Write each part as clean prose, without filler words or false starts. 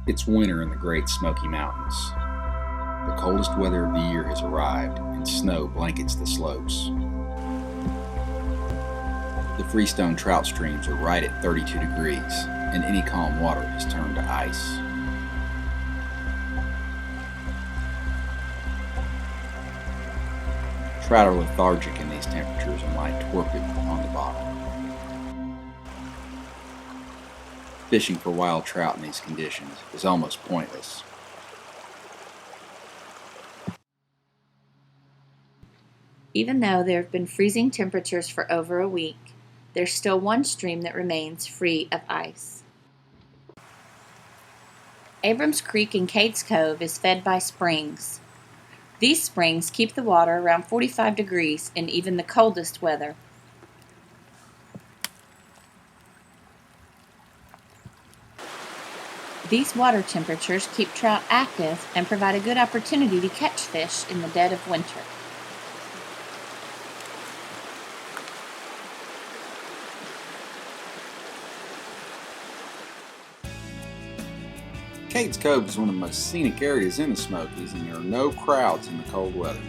It's winter in the Great Smoky Mountains. The coldest weather of the year has arrived, and snow blankets the slopes. The freestone trout streams are right at 32 degrees, and any calm water has turned to ice. Trout are lethargic in these temperatures and lie torpid on the bottom. Fishing for wild trout in these conditions is almost pointless. Even though there have been freezing temperatures for over a week, there's still one stream that remains free of ice. Abrams Creek in Cades Cove is fed by springs. These springs keep the water around 45 degrees in even the coldest weather. These water temperatures keep trout active and provide a good opportunity to catch fish in the dead of winter. Cades Cove is one of the most scenic areas in the Smokies, and there are no crowds in the cold weather.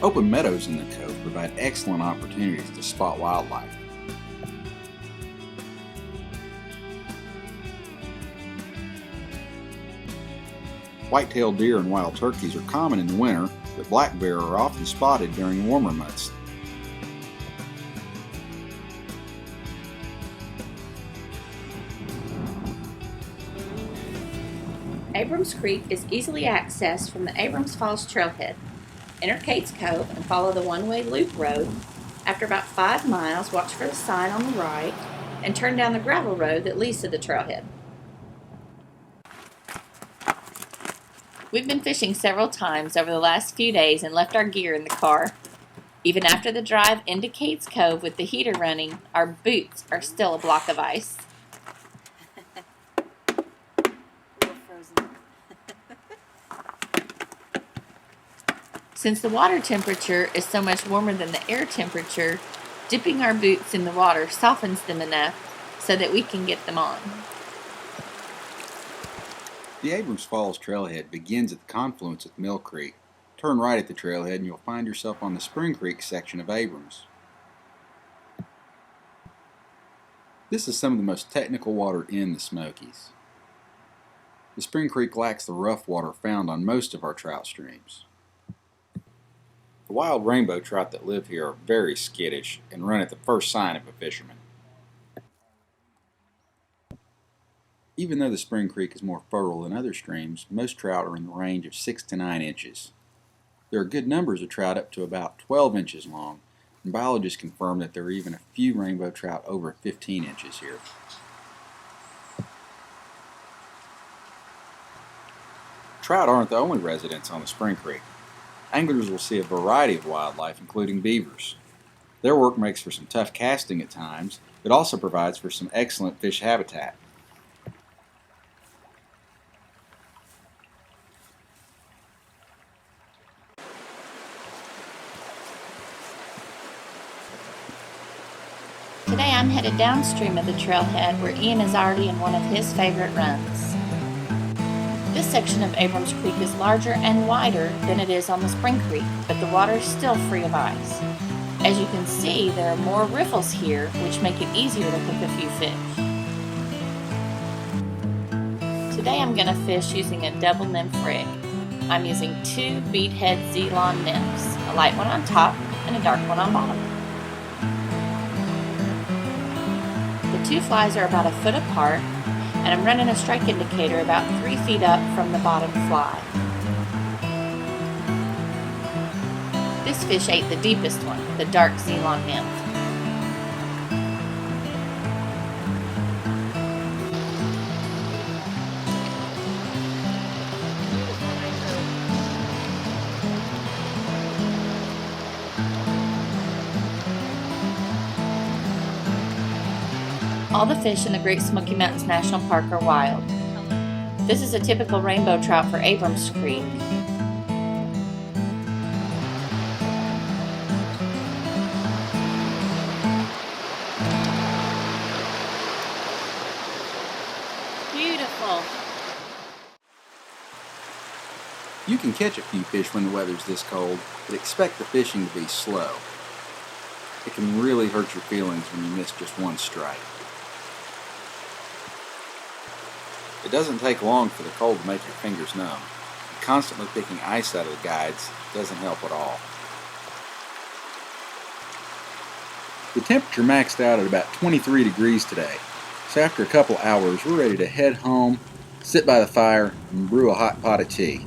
Open meadows in the cove provide excellent opportunities to spot wildlife. White-tailed deer and wild turkeys are common in the winter, but black bear are often spotted during warmer months. Abrams Creek is easily accessed from the Abrams Falls trailhead. Enter Cades Cove and follow the one-way loop road. After about 5 miles, watch for the sign on the right and turn down the gravel road that leads to the trailhead. We've been fishing several times over the last few days and left our gear in the car. Even after the drive into Cades Cove with the heater running, our boots are still a block of ice. Since the water temperature is so much warmer than the air temperature, dipping our boots in the water softens them enough so that we can get them on. The Abrams Falls trailhead begins at the confluence with Mill Creek. Turn right at the trailhead and you'll find yourself on the Spring Creek section of Abrams. This is some of the most technical water in the Smokies. The Spring Creek lacks the rough water found on most of our trout streams. The wild rainbow trout that live here are very skittish and run at the first sign of a fisherman. Even though the Spring Creek is more fertile than other streams, most trout are in the range of 6 to 9 inches. There are good numbers of trout up to about 12 inches long, and biologists confirm that there are even a few rainbow trout over 15 inches here. Trout aren't the only residents on the Spring Creek. Anglers will see a variety of wildlife, including beavers. Their work makes for some tough casting at times, but also provides for some excellent fish habitat. Today I'm headed downstream of the trailhead where Ian is already in one of his favorite runs. This section of Abrams Creek is larger and wider than it is on the Spring Creek, but the water is still free of ice. As you can see, there are more riffles here, which make it easier to hook a few fish. Today I'm going to fish using a double nymph rig. I'm using 2 beadhead Zelon nymphs, a light one on top and a dark one on bottom. The 2 flies are about a foot apart, and I'm running a strike indicator about 3 feet up from the bottom fly. This fish ate the deepest one, the dark Zelon nymph. All the fish in the Great Smoky Mountains National Park are wild. This is a typical rainbow trout for Abrams Creek. You can catch a few fish when the weather's this cold, but expect the fishing to be slow. It can really hurt your feelings when you miss just one strike. It doesn't take long for the cold to make your fingers numb. Constantly picking ice out of the guides doesn't help at all. The temperature maxed out at about 23 degrees today, so after a couple hours we're ready to head home, sit by the fire, and brew a hot pot of tea.